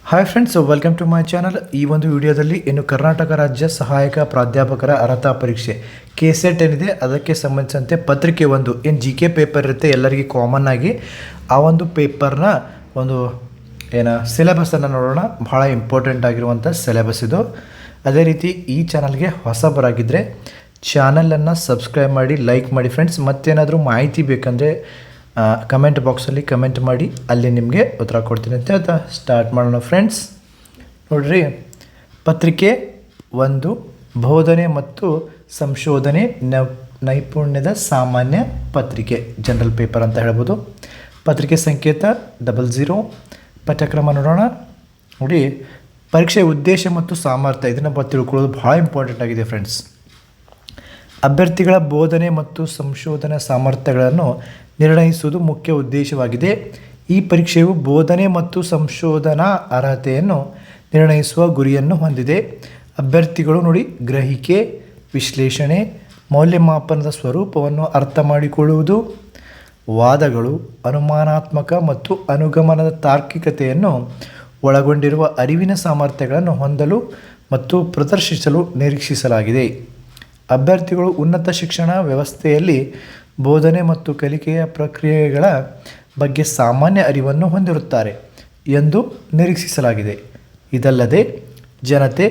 Hi friends, welcome to my channel. ಈ ಒಂದು ವಿಡಿಯೋದಲ್ಲಿ ಇನ್ನು ಕರ್ನಾಟಕ ರಾಜ್ಯ ಸಹಾಯಕ ಪ್ರಾಧ್ಯಾಪಕರ ಅರ್ಹತಾ ಪರೀಕ್ಷೆ KCET ಏನಿದೆ ಅದಕ್ಕೆ ಸಂಬಂಧಿಸಿದಂತೆ ಪತ್ರಿಕೆ ಒಂದು ಏನು GK ಪೇಪರ್ ಇರುತ್ತೆ ಎಲ್ಲರಿಗೂ ಕಾಮನ್ ಆಗಿ ಆ ಒಂದು ಪೇಪರ್ನ ಒಂದು ಸಿಲೆಬಸನ್ನು ನೋಡೋಣ. ಭಾಳ ಇಂಪಾರ್ಟೆಂಟ್ ಆಗಿರುವಂಥ ಸಿಲೆಬಸ್ ಇದು. ಅದೇ ರೀತಿ ಈ ಚಾನಲ್ಗೆ ಹೊಸಬರಾಗಿದ್ದರೆ ಚಾನಲನ್ನು ಸಬ್ಸ್ಕ್ರೈಬ್ ಮಾಡಿ, ಲೈಕ್ ಮಾಡಿ ಫ್ರೆಂಡ್ಸ್. ಮತ್ತೇನಾದರೂ ಮಾಹಿತಿ ಬೇಕಂದರೆ ಕಮೆಂಟ್ ಬಾಕ್ಸಲ್ಲಿ ಕಮೆಂಟ್ ಮಾಡಿ, ಅಲ್ಲಿ ನಿಮಗೆ ಉತ್ತರ ಕೊಡ್ತೀನಿ ಅಂತ ಹೇಳ್ತಾ ಸ್ಟಾರ್ಟ್ ಮಾಡೋಣ ಫ್ರೆಂಡ್ಸ್. ನೋಡಿರಿ, ಪತ್ರಿಕೆ ಒಂದು ಬೋಧನೆ ಮತ್ತು ಸಂಶೋಧನೆ ನೈಪುಣ್ಯದ ಸಾಮಾನ್ಯ ಪತ್ರಿಕೆ, ಜನರಲ್ ಪೇಪರ್ ಅಂತ ಹೇಳ್ಬೋದು. ಪತ್ರಿಕೆ ಸಂಕೇತ 00. ಪಠ್ಯಕ್ರಮ ನೋಡೋಣ. ನೋಡಿ, ಪರೀಕ್ಷೆಯ ಉದ್ದೇಶ ಮತ್ತು ಸಾಮರ್ಥ್ಯ ಇದನ್ನು ತಿಳ್ಕೊಳ್ಳೋದು ಭಾಳ ಇಂಪಾರ್ಟೆಂಟ್ ಆಗಿದೆ ಫ್ರೆಂಡ್ಸ್. ಅಭ್ಯರ್ಥಿಗಳ ಬೋಧನೆ ಮತ್ತು ಸಂಶೋಧನಾ ಸಾಮರ್ಥ್ಯಗಳನ್ನು ನಿರ್ಣಯಿಸುವುದು ಮುಖ್ಯ ಉದ್ದೇಶವಾಗಿದೆ. ಈ ಪರೀಕ್ಷೆಯು ಬೋಧನೆ ಮತ್ತು ಸಂಶೋಧನಾ ಅರ್ಹತೆಯನ್ನು ನಿರ್ಣಯಿಸುವ ಗುರಿಯನ್ನು ಹೊಂದಿದೆ. ಅಭ್ಯರ್ಥಿಗಳು ನೋಡಿ, ಗ್ರಹಿಕೆ, ವಿಶ್ಲೇಷಣೆ, ಮೌಲ್ಯಮಾಪನದ ಸ್ವರೂಪವನ್ನು ಅರ್ಥ ಮಾಡಿಕೊಳ್ಳುವುದು, ವಾದಗಳು, ಅನುಮಾನಾತ್ಮಕ ಮತ್ತು ಅನುಗಮನದ ತಾರ್ಕಿಕತೆಯನ್ನು ಒಳಗೊಂಡಿರುವ ಅರಿವಿನ ಸಾಮರ್ಥ್ಯಗಳನ್ನು ಹೊಂದಲು ಮತ್ತು ಪ್ರದರ್ಶಿಸಲು ನಿರೀಕ್ಷಿಸಲಾಗಿದೆ. ಅಭ್ಯರ್ಥಿಗಳು ಉನ್ನತ ಶಿಕ್ಷಣ ವ್ಯವಸ್ಥೆಯಲ್ಲಿ ಬೋಧನೆ ಮತ್ತು ಕಲಿಕೆಯ ಪ್ರಕ್ರಿಯೆಗಳ ಬಗ್ಗೆ ಸಾಮಾನ್ಯ ಅರಿವನ್ನು ಹೊಂದಿರುತ್ತಾರೆ ಎಂದು ನಿರೀಕ್ಷಿಸಲಾಗಿದೆ. ಇದಲ್ಲದೆ ಜನತೆ,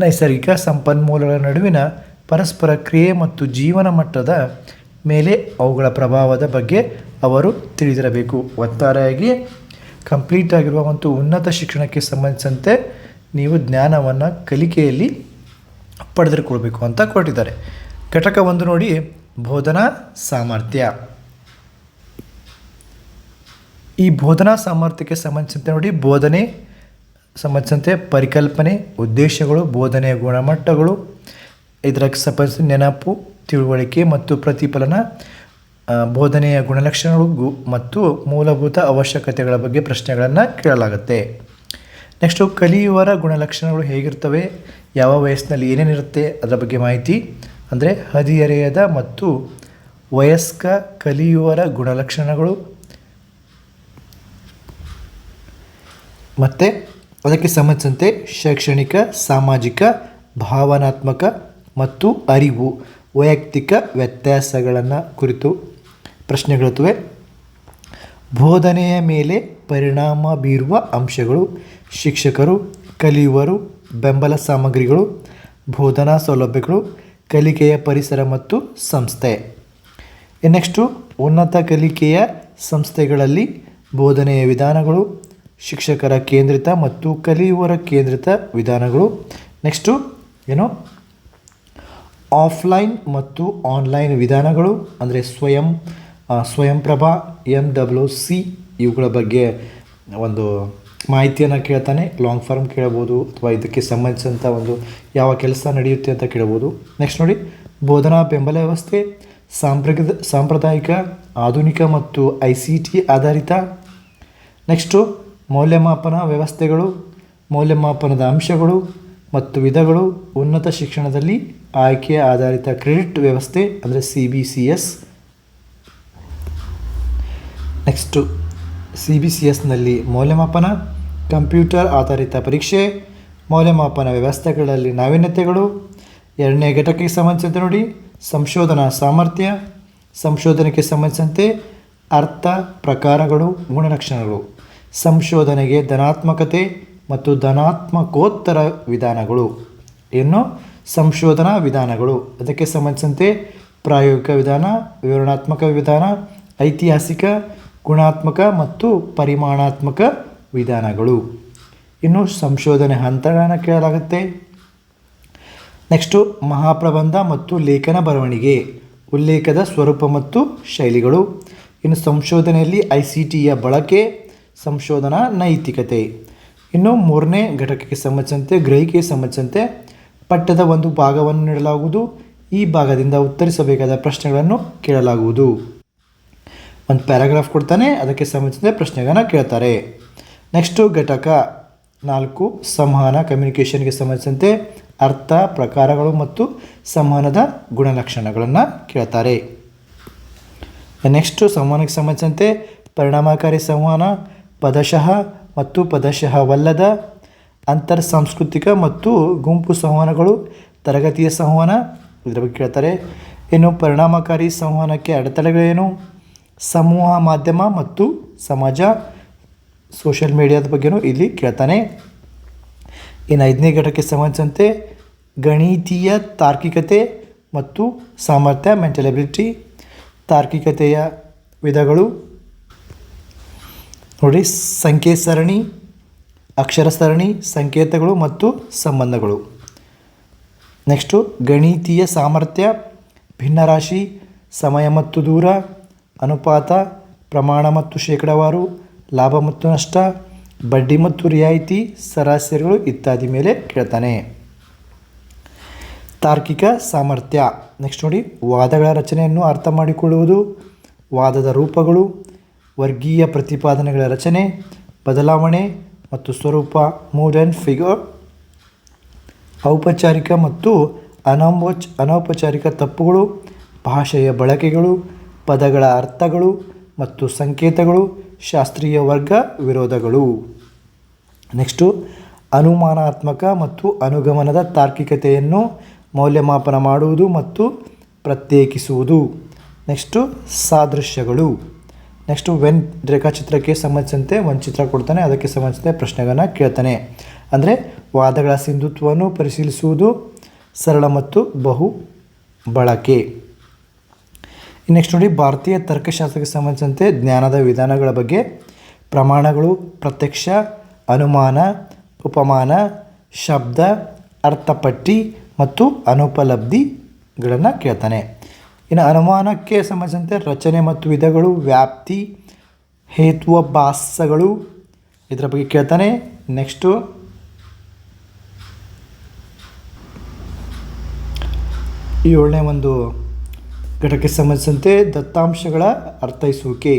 ನೈಸರ್ಗಿಕ ಸಂಪನ್ಮೂಲಗಳ ನಡುವಿನ ಪರಸ್ಪರ ಕ್ರಿಯೆ ಮತ್ತು ಜೀವನ ಮಟ್ಟದ ಮೇಲೆ ಅವುಗಳ ಪ್ರಭಾವದ ಬಗ್ಗೆ ಅವರು ತಿಳಿದಿರಬೇಕು. ಒಟ್ಟಾರೆಯಾಗಿ ಕಂಪ್ಲೀಟ್ ಆಗಿರುವ ಮತ್ತು ಉನ್ನತ ಶಿಕ್ಷಣಕ್ಕೆ ಸಂಬಂಧಿಸಿದಂತೆ ನೀವು ಜ್ಞಾನವನ್ನು ಕಲಿಕೆಯಲ್ಲಿ ಪಡೆದುಕೊಳ್ಬೇಕು ಅಂತ ಕೊಟ್ಟಿದ್ದಾರೆ. ಘಟಕ ಒಂದು ನೋಡಿ, ಬೋಧನಾ ಸಾಮರ್ಥ್ಯ. ಈ ಬೋಧನಾ ಸಾಮರ್ಥ್ಯಕ್ಕೆ ಸಂಬಂಧಿಸಿದಂತೆ ನೋಡಿ, ಬೋಧನೆ ಸಂಬಂಧಿಸಿದಂತೆ ಪರಿಕಲ್ಪನೆ, ಉದ್ದೇಶಗಳು, ಬೋಧನೆಯ ಗುಣಮಟ್ಟಗಳು, ಇದಕ್ಕೆ ಸಂಬಂಧಿಸಿದ ನೆನಪು, ತಿಳುವಳಿಕೆ ಮತ್ತು ಪ್ರತಿಫಲನ, ಬೋಧನೆಯ ಗುಣಲಕ್ಷಣಗಳು ಮತ್ತು ಮೂಲಭೂತ ಅವಶ್ಯಕತೆಗಳ ಬಗ್ಗೆ ಪ್ರಶ್ನೆಗಳನ್ನು ಕೇಳಲಾಗುತ್ತೆ. ನೆಕ್ಸ್ಟು ಕಲಿಯುವರ ಗುಣಲಕ್ಷಣಗಳು ಹೇಗಿರ್ತವೆ, ಯಾವ ವಯಸ್ಸಿನಲ್ಲಿ ಏನೇನಿರುತ್ತೆ ಅದರ ಬಗ್ಗೆ ಮಾಹಿತಿ, ಅಂದರೆ ಹದಿಹರೆಯದ ಮತ್ತು ವಯಸ್ಕ ಕಲಿಯುವರ ಗುಣಲಕ್ಷಣಗಳು, ಮತ್ತು ಅದಕ್ಕೆ ಸಂಬಂಧಿಸಿದಂತೆ ಶೈಕ್ಷಣಿಕ, ಸಾಮಾಜಿಕ, ಭಾವನಾತ್ಮಕ ಮತ್ತು ಅರಿವು, ವೈಯಕ್ತಿಕ ವ್ಯತ್ಯಾಸಗಳನ್ನು ಕುರಿತು ಪ್ರಶ್ನೆಗಳಿರುತ್ತವೆ. ಬೋಧನೆಯ ಮೇಲೆ ಪರಿಣಾಮ ಬೀರುವ ಅಂಶಗಳು, ಶಿಕ್ಷಕರು, ಕಲಿಯುವರು, ಬೆಂಬಲ ಸಾಮಗ್ರಿಗಳು, ಬೋಧನಾ ಸೌಲಭ್ಯಗಳು, ಕಲಿಕೆಯ ಪರಿಸರ ಮತ್ತು ಸಂಸ್ಥೆ. ನೆಕ್ಸ್ಟು ಉನ್ನತ ಕಲಿಕೆಯ ಸಂಸ್ಥೆಗಳಲ್ಲಿ ಬೋಧನೆಯ ವಿಧಾನಗಳು, ಶಿಕ್ಷಕರ ಕೇಂದ್ರಿತ ಮತ್ತು ಕಲಿಯುವರ ಕೇಂದ್ರಿತ ವಿಧಾನಗಳು. ನೆಕ್ಸ್ಟು ಆಫ್ಲೈನ್ ಮತ್ತು ಆನ್ಲೈನ್ ವಿಧಾನಗಳು, ಅಂದರೆ ಸ್ವಯಂಪ್ರಭಾ, MWC ಇವುಗಳ ಬಗ್ಗೆ ಒಂದು ಮಾಹಿತಿಯನ್ನು ಕೇಳ್ತಾನೆ. ಲಾಂಗ್ ಫಾರ್ಮ್ ಕೇಳಬಹುದು ಅಥವಾ ಇದಕ್ಕೆ ಸಂಬಂಧಿಸಿದಂಥ ಒಂದು ಯಾವ ಕೆಲಸ ನಡೆಯುತ್ತೆ ಅಂತ ಕೇಳಬಹುದು. ನೆಕ್ಸ್ಟ್ ನೋಡಿ, ಬೋಧನಾ ಬೆಂಬಲ ವ್ಯವಸ್ಥೆ, ಸಾಂಪ್ರದಾಯಿಕ, ಆಧುನಿಕ ಮತ್ತು ICT ಆಧಾರಿತ. ನೆಕ್ಸ್ಟು ಮೌಲ್ಯಮಾಪನ ವ್ಯವಸ್ಥೆಗಳು, ಮೌಲ್ಯಮಾಪನದ ಅಂಶಗಳು ಮತ್ತು ವಿಧಗಳು, ಉನ್ನತ ಶಿಕ್ಷಣದಲ್ಲಿ ಆಯ್ಕೆ ಆಧಾರಿತ ಕ್ರೆಡಿಟ್ ವ್ಯವಸ್ಥೆ ಅಂದರೆ CBCS. ನೆಕ್ಸ್ಟು CBCSನಲ್ಲಿ ಮೌಲ್ಯಮಾಪನ, ಕಂಪ್ಯೂಟರ್ ಆಧಾರಿತ ಪರೀಕ್ಷೆ, ಮೌಲ್ಯಮಾಪನ ವ್ಯವಸ್ಥೆಗಳಲ್ಲಿ ನಾವೀನ್ಯತೆಗಳು. ಎರಡನೇ ಘಟಕಕ್ಕೆ ಸಂಬಂಧಿಸಿದಂತೆ ನೋಡಿ, ಸಂಶೋಧನಾ ಸಾಮರ್ಥ್ಯ, ಸಂಶೋಧನೆಗೆ ಸಂಬಂಧಿಸಿದಂತೆ ಅರ್ಥ, ಪ್ರಕಾರಗಳು, ಗುಣಲಕ್ಷಣಗಳು, ಸಂಶೋಧನೆಗೆ ಧನಾತ್ಮಕತೆ ಮತ್ತು ಧನಾತ್ಮಕೋತ್ತರ ವಿಧಾನಗಳು. ಇನ್ನು ಸಂಶೋಧನಾ ವಿಧಾನಗಳು, ಅದಕ್ಕೆ ಸಂಬಂಧಿಸಿದಂತೆ ಪ್ರಾಯೋಗಿಕ ವಿಧಾನ, ವಿವರಣಾತ್ಮಕ ವಿಧಾನ, ಐತಿಹಾಸಿಕ, ಗುಣಾತ್ಮಕ ಮತ್ತು ಪರಿಮಾಣಾತ್ಮಕ ವಿಧಾನಗಳು. ಇನ್ನು ಸಂಶೋಧನೆ ಹಂತಗಳನ್ನು ಕೇಳಲಾಗುತ್ತೆ. ನೆಕ್ಸ್ಟು ಮಹಾಪ್ರಬಂಧ ಮತ್ತು ಲೇಖನ ಬರವಣಿಗೆ, ಉಲ್ಲೇಖದ ಸ್ವರೂಪ ಮತ್ತು ಶೈಲಿಗಳು. ಇನ್ನು ಸಂಶೋಧನೆಯಲ್ಲಿ ICTಯ ಬಳಕೆ, ಸಂಶೋಧನಾ ನೈತಿಕತೆ. ಇನ್ನು ಮೂರನೇ ಘಟಕಕ್ಕೆ ಸಂಬಂಧಿಸಿದಂತೆ ಗ್ರಹಿಕೆಗೆ ಸಂಬಂಧಿಸಿದಂತೆ ಪಠ್ಯದ ಒಂದು ಭಾಗವನ್ನು ನೀಡಲಾಗುವುದು, ಈ ಭಾಗದಿಂದ ಉತ್ತರಿಸಬೇಕಾದ ಪ್ರಶ್ನೆಗಳನ್ನು ಕೇಳಲಾಗುವುದು. ಒಂದು ಪ್ಯಾರಾಗ್ರಾಫ್ ಕೊಡ್ತಾನೆ, ಅದಕ್ಕೆ ಸಂಬಂಧಿಸಿದ ಪ್ರಶ್ನೆಗಳನ್ನು ಕೇಳ್ತಾರೆ. ನೆಕ್ಸ್ಟು ಘಟಕ 4 ಸಂವಹನ, ಕಮ್ಯುನಿಕೇಷನ್ಗೆ ಸಂಬಂಧಿಸಿದಂತೆ ಅರ್ಥ, ಪ್ರಕಾರಗಳು ಮತ್ತು ಸಂವಹನದ ಗುಣಲಕ್ಷಣಗಳನ್ನು ಕೇಳ್ತಾರೆ. ನೆಕ್ಸ್ಟು ಸಂವಹನಕ್ಕೆ ಸಂಬಂಧಿಸಿದಂತೆ ಪರಿಣಾಮಕಾರಿ ಸಂವಹನ, ಪದಶಃ ಮತ್ತು ಪದಶಃವಲ್ಲದ ಅಂತರ್ ಸಾಂಸ್ಕೃತಿಕ ಮತ್ತು ಗುಂಪು ಸಂವಹನಗಳು, ತರಗತಿಯ ಸಂವಹನ ಇದರ ಬಗ್ಗೆ ಕೇಳ್ತಾರೆ. ಇನ್ನು ಪರಿಣಾಮಕಾರಿ ಸಂವಹನಕ್ಕೆ ಅಡೆತಡೆಗಳೇನು, ಸಮೂಹ ಮಾಧ್ಯಮ ಮತ್ತು ಸಮಾಜ ಸೋಷಿಯಲ್ ಮೀಡಿಯಾದ ಬಗ್ಗೆಯೂ ಇಲ್ಲಿ ಕೇಳ್ತಾನೆ. ಇನ್ನು 5ನೇ ಘಟಕಕ್ಕೆ ಸಂಬಂಧಿಸಿದಂತೆ ಗಣಿತೀಯ ತಾರ್ಕಿಕತೆ ಮತ್ತು ಸಾಮರ್ಥ್ಯ ಮೆಂಟಲ್ ಎಬಿಲಿಟಿ. ತಾರ್ಕಿಕತೆಯ ವಿಧಗಳು ನೋಡಿ, ಸಂಖ್ಯೆ ಸರಣಿ, ಅಕ್ಷರ ಸರಣಿ, ಸಂಕೇತಗಳು ಮತ್ತು ಸಂಬಂಧಗಳು. ನೆಕ್ಸ್ಟು ಗಣಿತೀಯ ಸಾಮರ್ಥ್ಯ, ಭಿನ್ನರಾಶಿ, ಸಮಯ ಮತ್ತು ದೂರ, ಅನುಪಾತ, ಪ್ರಮಾಣ ಮತ್ತು ಶೇಕಡಾವಾರು, ಲಾಭ ಮತ್ತು ನಷ್ಟ, ಬಡ್ಡಿ ಮತ್ತು ರಿಯಾಯಿತಿ, ಸರಾಸರಿಗಳು ಇತ್ಯಾದಿ ಮೇಲೆ ಕೇಳ್ತಾನೆ. ತಾರ್ಕಿಕ ಸಾಮರ್ಥ್ಯ ನೆಕ್ಸ್ಟ್ ನೋಡಿ, ವಾದಗಳ ರಚನೆಯನ್ನು ಅರ್ಥ ಮಾಡಿಕೊಳ್ಳುವುದು, ವಾದದ ರೂಪಗಳು, ವರ್ಗೀಯ ಪ್ರತಿಪಾದನೆಗಳ ರಚನೆ, ಬದಲಾವಣೆ ಮತ್ತು ಸ್ವರೂಪ, ಮೂಡ್ ಆ್ಯಂಡ್ ಫಿಗರ್, ಔಪಚಾರಿಕ ಮತ್ತು ಅನೌಪಚಾರಿಕ ತಪ್ಪುಗಳು, ಭಾಷೆಯ ಬಳಕೆಗಳು, ಪದಗಳ ಅರ್ಥಗಳು ಮತ್ತು ಸಂಕೇತಗಳು, ಶಾಸ್ತ್ರೀಯ ವರ್ಗ ವಿರೋಧಗಳು. ನೆಕ್ಸ್ಟು ಅನುಮಾನಾತ್ಮಕ ಮತ್ತು ಅನುಗಮನದ ತಾರ್ಕಿಕತೆಯನ್ನು ಮೌಲ್ಯಮಾಪನ ಮಾಡುವುದು ಮತ್ತು ಪ್ರತ್ಯೇಕಿಸುವುದು. ನೆಕ್ಸ್ಟು ಸಾದೃಶ್ಯಗಳು. ನೆಕ್ಸ್ಟು ವೆನ್ ರೇಖಾಚಿತ್ರಕ್ಕೆ ಸಂಬಂಧಿಸಿದಂತೆ ಒಂದು ಚಿತ್ರ ಕೊಡ್ತಾನೆ, ಅದಕ್ಕೆ ಸಂಬಂಧಿಸಿದ ಪ್ರಶ್ನೆಗಳನ್ನು ಕೇಳ್ತಾನೆ. ಅಂದರೆ ವಾದಗಳ ಸಿಂಧುತ್ವವನ್ನು ಪರಿಶೀಲಿಸುವುದು, ಸರಳ ಮತ್ತು ಬಹು ಬಳಕೆ. ನೆಕ್ಸ್ಟ್ ನೋಡಿ, ಭಾರತೀಯ ತರ್ಕಶಾಸ್ತ್ರಕ್ಕೆ ಸಂಬಂಧಿಸಿದಂತೆ ಜ್ಞಾನದ ವಿಧಾನಗಳ ಬಗ್ಗೆ ಪ್ರಮಾಣಗಳು, ಪ್ರತ್ಯಕ್ಷ, ಅನುಮಾನ, ಉಪಮಾನ, ಶಬ್ದ, ಅರ್ಥಪಟ್ಟಿ ಮತ್ತು ಅನುಪಲಬ್ಧಿಗಳನ್ನು ಕೇಳ್ತಾನೆ. ಇನ್ನು ಅನುಮಾನಕ್ಕೆ ಸಂಬಂಧಿಸಿದಂತೆ ರಚನೆ ಮತ್ತು ವಿಧಗಳು, ವ್ಯಾಪ್ತಿ, ಹೇತ್ವಾಭಾಸಗಳು ಇದರ ಬಗ್ಗೆ ಕೇಳ್ತಾನೆ. ನೆಕ್ಸ್ಟು 7ನೇ ಒಂದು ಘಟಕಕ್ಕೆ ಸಂಬಂಧಿಸಿದಂತೆ ದತ್ತಾಂಶಗಳ ಅರ್ಥೈಸುವಿಕೆ,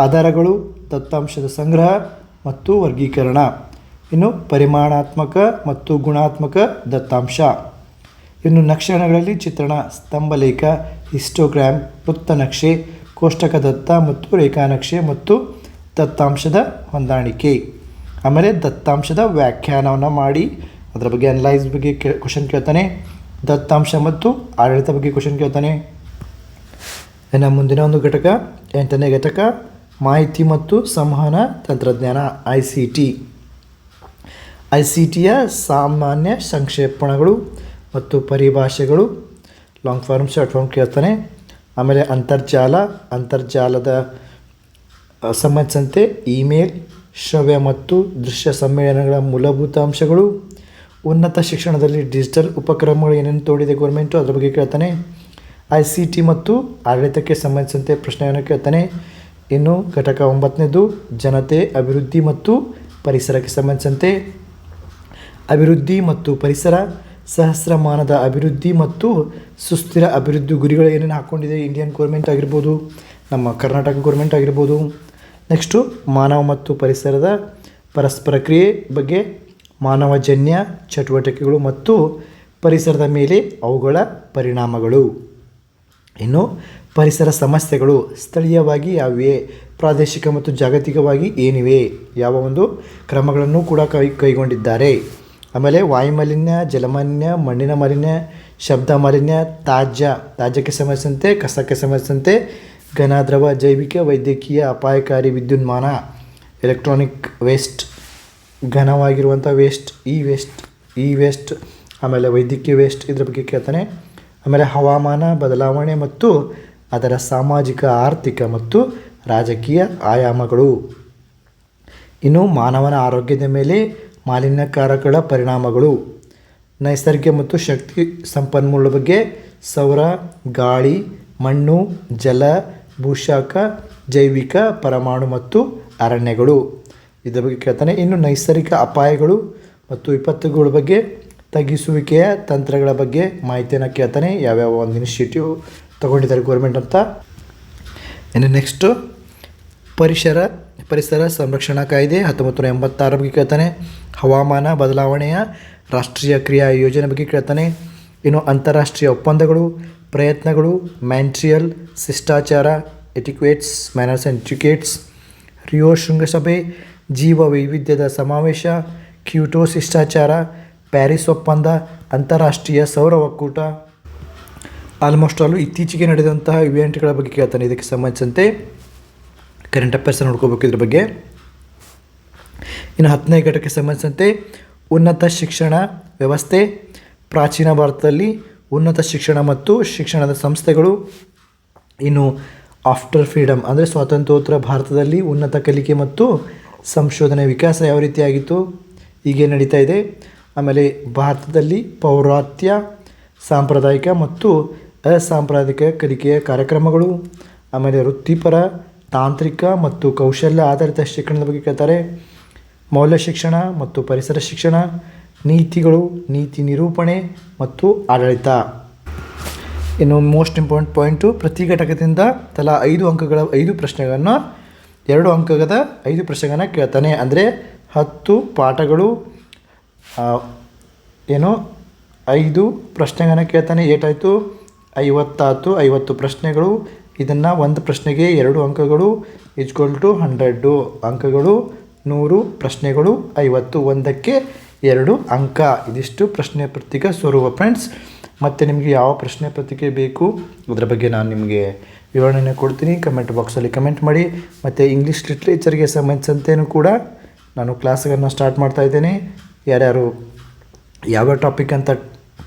ಆಧಾರಗಳು, ದತ್ತಾಂಶದ ಸಂಗ್ರಹ ಮತ್ತು ವರ್ಗೀಕರಣ. ಇನ್ನು ಪರಿಮಾಣಾತ್ಮಕ ಮತ್ತು ಗುಣಾತ್ಮಕ ದತ್ತಾಂಶ. ಇನ್ನು ನಕ್ಷೆಗಳಲ್ಲಿ ಚಿತ್ರಣ, ಸ್ತಂಭಲೇಖ, ಹಿಸ್ಟೋಗ್ರಾಮ್, ವೃತ್ತನಕ್ಷೆ, ಕೋಷ್ಟಕ ದತ್ತ ಮತ್ತು ರೇಖಾನಕ್ಷೆ ಮತ್ತು ದತ್ತಾಂಶದ ಹೊಂದಾಣಿಕೆ. ಆಮೇಲೆ ದತ್ತಾಂಶದ ವ್ಯಾಖ್ಯಾನವನ್ನು ಮಾಡಿ ಅದರ ಬಗ್ಗೆ ಅನಲೈಸ್ ಬಗ್ಗೆ ಕ್ವಶನ್ ಕೇಳ್ತಾನೆ. ದತ್ತಾಂಶ ಮತ್ತು ಆಡಳಿತ ಬಗ್ಗೆ ಕ್ವಶನ್ ಕೇಳ್ತಾನೆ. ಇನ್ನು ಮುಂದಿನ ಒಂದು ಘಟಕ 8ನೇ ಘಟಕ ಮಾಹಿತಿ ಮತ್ತು ಸಂವಹನ ತಂತ್ರಜ್ಞಾನ, ಐ.ಸಿ.ಟಿಯ ಸಾಮಾನ್ಯ ಸಂಕ್ಷೇಪಣಗಳು ಮತ್ತು ಪರಿಭಾಷೆಗಳು, ಲಾಂಗ್ ಫಾರ್ಮ್ ಶಾರ್ಟ್ ಫಾರ್ಮ್ ಕೇಳ್ತಾನೆ. ಆಮೇಲೆ ಅಂತರ್ಜಾಲದ ಸಂಬಂಧಿಸಿದಂತೆ ಇಮೇಲ್, ಶ್ರವ್ಯ ಮತ್ತು ದೃಶ್ಯ ಸಮ್ಮೇಳನಗಳ ಮೂಲಭೂತ ಅಂಶಗಳು, ಉನ್ನತ ಶಿಕ್ಷಣದಲ್ಲಿ ಡಿಜಿಟಲ್ ಉಪಕ್ರಮಗಳು ಏನೇನು ತೋಡಿದೆ ಗೌರ್ಮೆಂಟು ಅದರ ಬಗ್ಗೆ ಕೇಳ್ತಾನೆ. ಐ.ಸಿ.ಟಿ ಮತ್ತು ಆಡಳಿತಕ್ಕೆ ಸಂಬಂಧಿಸಿದಂತೆ ಪ್ರಶ್ನೆಯನ್ನು ಕೇಳ್ತಾನೆ. ಇನ್ನು ಘಟಕ 9ನೇದು ಜನತೆ, ಅಭಿವೃದ್ಧಿ ಮತ್ತು ಪರಿಸರಕ್ಕೆ ಸಂಬಂಧಿಸಿದಂತೆ ಅಭಿವೃದ್ಧಿ ಮತ್ತು ಪರಿಸರ, ಸಹಸ್ರಮಾನದ ಅಭಿವೃದ್ಧಿ ಮತ್ತು ಸುಸ್ಥಿರ ಅಭಿವೃದ್ಧಿ ಗುರಿಗಳು ಏನೇನು ಹಾಕ್ಕೊಂಡಿದೆ ಇಂಡಿಯನ್ ಗೌರ್ಮೆಂಟ್ ಆಗಿರ್ಬೋದು, ನಮ್ಮ ಕರ್ನಾಟಕ ಗೌರ್ಮೆಂಟ್ ಆಗಿರ್ಬೋದು. ನೆಕ್ಸ್ಟು ಮಾನವ ಮತ್ತು ಪರಿಸರದ ಪರಸ್ಪರ ಕ್ರಿಯೆ ಬಗ್ಗೆ, ಮಾನವಜನ್ಯ ಚಟುವಟಿಕೆಗಳು ಮತ್ತು ಪರಿಸರದ ಮೇಲೆ ಅವುಗಳ ಪರಿಣಾಮಗಳು. ಇನ್ನು ಪರಿಸರ ಸಮಸ್ಯೆಗಳು ಸ್ಥಳೀಯವಾಗಿ ಯಾವಿವೆ, ಪ್ರಾದೇಶಿಕ ಮತ್ತು ಜಾಗತಿಕವಾಗಿ ಏನಿವೆ, ಯಾವ ಒಂದು ಕ್ರಮಗಳನ್ನು ಕೂಡ ಕೈಗೊಂಡಿದ್ದಾರೆ. ಆಮೇಲೆ ವಾಯುಮಾಲಿನ್ಯ, ಜಲಮಾಲಿನ್ಯ, ಮಣ್ಣಿನ ಮಾಲಿನ್ಯ, ಶಬ್ದ ಮಾಲಿನ್ಯ, ತ್ಯಾಜ್ಯಕ್ಕೆ ಸಂಬಂಧಿಸಿದಂತೆ, ಕಸಕ್ಕೆ ಸಂಬಂಧಿಸಿದಂತೆ, ಘನ, ದ್ರವ, ಜೈವಿಕ, ವೈದ್ಯಕೀಯ, ಅಪಾಯಕಾರಿ ವಿದ್ಯುನ್ಮಾನ, ಎಲೆಕ್ಟ್ರಾನಿಕ್ ವೇಸ್ಟ್, ಘನವಾಗಿರುವಂಥ ವೇಸ್ಟ್, ಇ ವೇಸ್ಟ್, ಆಮೇಲೆ ವೈದ್ಯಕೀಯ ವೇಸ್ಟ್ ಇದರ ಬಗ್ಗೆ ಕೇಳ್ತಾನೆ. ಆಮೇಲೆ ಹವಾಮಾನ ಬದಲಾವಣೆ ಮತ್ತು ಅದರ ಸಾಮಾಜಿಕ, ಆರ್ಥಿಕ ಮತ್ತು ರಾಜಕೀಯ ಆಯಾಮಗಳು. ಇನ್ನು ಮಾನವನ ಆರೋಗ್ಯದ ಮೇಲೆ ಮಾಲಿನ್ಯಕಾರಕಗಳ ಪರಿಣಾಮಗಳು, ನೈಸರ್ಗಿಕ ಮತ್ತು ಶಕ್ತಿ ಸಂಪನ್ಮೂಲದ ಬಗ್ಗೆ, ಸೌರ, ಗಾಳಿ, ಮಣ್ಣು, ಜಲ, ಭೂಶಾಖ, ಜೈವಿಕ, ಪರಮಾಣು ಮತ್ತು ಅರಣ್ಯಗಳು ಇದರ ಬಗ್ಗೆ ಕೇಳ್ತಾನೆ. ಇನ್ನು ನೈಸರ್ಗಿಕ ಅಪಾಯಗಳು ಮತ್ತು ವಿಪತ್ತುಗಳ ಬಗ್ಗೆ, ತಗ್ಗಿಸುವಿಕೆಯ ತಂತ್ರಗಳ ಬಗ್ಗೆ ಮಾಹಿತಿಯನ್ನು ಕೇಳ್ತಾನೆ, ಯಾವ್ಯಾವ ಒಂದು ಇನಿಷಿಯೇಟಿವ್ ತೊಗೊಂಡಿದ್ದಾರೆ ಗೌರ್ಮೆಂಟ್ ಅಂತ. ಇನ್ನು ನೆಕ್ಸ್ಟು ಪರಿಸರ ಸಂರಕ್ಷಣಾ ಕಾಯ್ದೆ 1986 ಬಗ್ಗೆ ಕೇಳ್ತಾನೆ. ಹವಾಮಾನ ಬದಲಾವಣೆಯ ರಾಷ್ಟ್ರೀಯ ಕ್ರಿಯಾ ಯೋಜನೆ ಬಗ್ಗೆ ಕೇಳ್ತಾನೆ. ಇನ್ನು ಅಂತಾರಾಷ್ಟ್ರೀಯ ಒಪ್ಪಂದಗಳು, ಪ್ರಯತ್ನಗಳು, ಮ್ಯಾನ್ಟ್ರಿಯಲ್ ಶಿಷ್ಟಾಚಾರ, ಎಟಿಕ್ವೇಟ್ಸ್, ಮ್ಯಾನರ್ಸ್ ಆ್ಯಂಡ್ ಎಟಿಕ್ವೇಟ್ಸ್, ರಿಯೋ ಶೃಂಗಸಭೆ, ಜೀವ ವೈವಿಧ್ಯದ ಸಮಾವೇಶ, ಕ್ಯೋಟೋ ಶಿಷ್ಟಾಚಾರ, ಪ್ಯಾರಿಸ್ ಒಪ್ಪಂದ, ಅಂತಾರಾಷ್ಟ್ರೀಯ ಸೌರ ಒಕ್ಕೂಟ. ಆಲ್ಮೋಸ್ಟ್ ಆಲ್ ಇತ್ತೀಚೆಗೆ ನಡೆದಂತಹ ಇವೆಂಟ್ಗಳ ಬಗ್ಗೆ ಕೇಳ್ತಾನೆ. ಇದಕ್ಕೆ ಸಂಬಂಧಿಸಿದಂತೆ ಕರೆಂಟ್ ಅಫೇರ್ಸ್ ನೋಡ್ಕೋಬೇಕು ಇದ್ರ ಬಗ್ಗೆ. ಇನ್ನು 10ನೇ ಘಟಕಕ್ಕೆ ಸಂಬಂಧಿಸಿದಂತೆ ಉನ್ನತ ಶಿಕ್ಷಣ ವ್ಯವಸ್ಥೆ. ಪ್ರಾಚೀನ ಭಾರತದಲ್ಲಿ ಉನ್ನತ ಶಿಕ್ಷಣ ಮತ್ತು ಶಿಕ್ಷಣದ ಸಂಸ್ಥೆಗಳು. ಇನ್ನು ಆಫ್ಟರ್ ಫ್ರೀಡಮ್ ಅಂದರೆ ಸ್ವಾತಂತ್ರ್ಯೋತ್ತರ ಭಾರತದಲ್ಲಿ ಉನ್ನತ ಕಲಿಕೆ ಮತ್ತು ಸಂಶೋಧನೆ ವಿಕಾಸ ಯಾವ ರೀತಿಯಾಗಿತ್ತು, ಹೀಗೆ ನಡೀತಾ ಇದೆ. ಆಮೇಲೆ ಭಾರತದಲ್ಲಿ ಪೌರಾತ್ಯ, ಸಾಂಪ್ರದಾಯಿಕ ಮತ್ತು ಅಸಾಂಪ್ರದಾಯಿಕ ಕಲಿಕೆಯ ಕಾರ್ಯಕ್ರಮಗಳು. ಆಮೇಲೆ ವೃತ್ತಿಪರ, ತಾಂತ್ರಿಕ ಮತ್ತು ಕೌಶಲ್ಯ ಆಧಾರಿತ ಶಿಕ್ಷಣದ ಬಗ್ಗೆ ಕೇಳ್ತಾರೆ. ಮೌಲ್ಯ ಶಿಕ್ಷಣ ಮತ್ತು ಪರಿಸರ ಶಿಕ್ಷಣ, ನೀತಿಗಳು, ನೀತಿ ನಿರೂಪಣೆ ಮತ್ತು ಆಡಳಿತ. ಇನ್ನು ಮೋಸ್ಟ್ ಇಂಪಾರ್ಟೆಂಟ್ ಪಾಯಿಂಟು, ಪ್ರತಿ ಘಟಕದಿಂದ ತಲಾ 5 ಅಂಕಗಳ 5 ಪ್ರಶ್ನೆಗಳನ್ನು 2 ಅಂಕದ 5 ಪ್ರಶ್ನೆಗಳನ್ನು ಕೇಳ್ತಾನೆ. ಅಂದರೆ 10 ಪಾಠಗಳು 5 ಪ್ರಶ್ನೆಗಳನ್ನು ಕೇಳ್ತಾನೆ. ಏಟಾಯಿತು 50 ಪ್ರಶ್ನೆಗಳು. ಇದನ್ನು ಒಂದು ಪ್ರಶ್ನೆಗೆ 2 ಅಂಕಗಳು = 100 ಅಂಕಗಳು. 100 ಪ್ರಶ್ನೆಗಳು 50, ಒಂದಕ್ಕೆ 2 ಅಂಕ. ಇದಿಷ್ಟು ಪ್ರಶ್ನೆ ಪತ್ರಿಕೆ ಸ್ವರೂಪ ಫ್ರೆಂಡ್ಸ್. ಮತ್ತು ನಿಮಗೆ ಯಾವ ಪ್ರಶ್ನೆ ಪತ್ರಿಕೆ ಬೇಕು ಅದರ ಬಗ್ಗೆ ನಾನು ನಿಮಗೆ ವಿವರಣೆಯನ್ನು ಕೊಡ್ತೀನಿ. ಕಮೆಂಟ್ ಬಾಕ್ಸಲ್ಲಿ ಕಮೆಂಟ್ ಮಾಡಿ. ಮತ್ತು ಇಂಗ್ಲೀಷ್ ಲಿಟ್ರೇಚರ್ಗೆ ಸಂಬಂಧಿಸಿದಂತೆಯೂ ಕೂಡ ನಾನು ಕ್ಲಾಸ್ಗಳನ್ನು ಸ್ಟಾರ್ಟ್ ಮಾಡ್ತಾ ಇದ್ದೇನೆ. ಯಾರ್ಯಾರು ಯಾವ ಟಾಪಿಕ್ ಅಂತ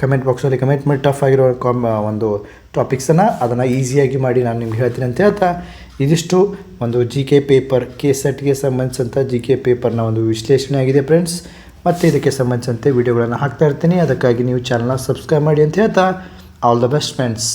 ಕಮೆಂಟ್ ಬಾಕ್ಸಲ್ಲಿ ಕಮೆಂಟ್ ಮಾಡಿ, ಟಫ್ ಆಗಿರೋ ಒಂದು ಟಾಪಿಕ್ಸನ್ನು ಅದನ್ನು ಈಸಿಯಾಗಿ ಮಾಡಿ ನಾನು ನಿಮ್ಗೆ ಹೇಳ್ತೀನಿ ಅಂತ ಹೇಳ್ತಾ, ಇದಿಷ್ಟು ಒಂದು GK ಪೇಪರ್ KSETಗೆ ಸಂಬಂಧಿಸಿದಂಥ GK ಪೇಪರ್ನ ಒಂದು ವಿಶ್ಲೇಷಣೆ ಆಗಿದೆ ಫ್ರೆಂಡ್ಸ್. ಮತ್ತು ಇದಕ್ಕೆ ಸಂಬಂಧಿಸಿದಂತೆ ವಿಡಿಯೋಗಳನ್ನು ಹಾಕ್ತಾ ಇರ್ತೀನಿ. ಅದಕ್ಕಾಗಿ ನೀವು ಚಾನಲ್ನ ಸಬ್ಸ್ಕ್ರೈಬ್ ಮಾಡಿ ಅಂತ ಹೇಳ್ತಾ, ಆಲ್ ದ ಬೆಸ್ಟ್ ಫ್ರೆಂಡ್ಸ್.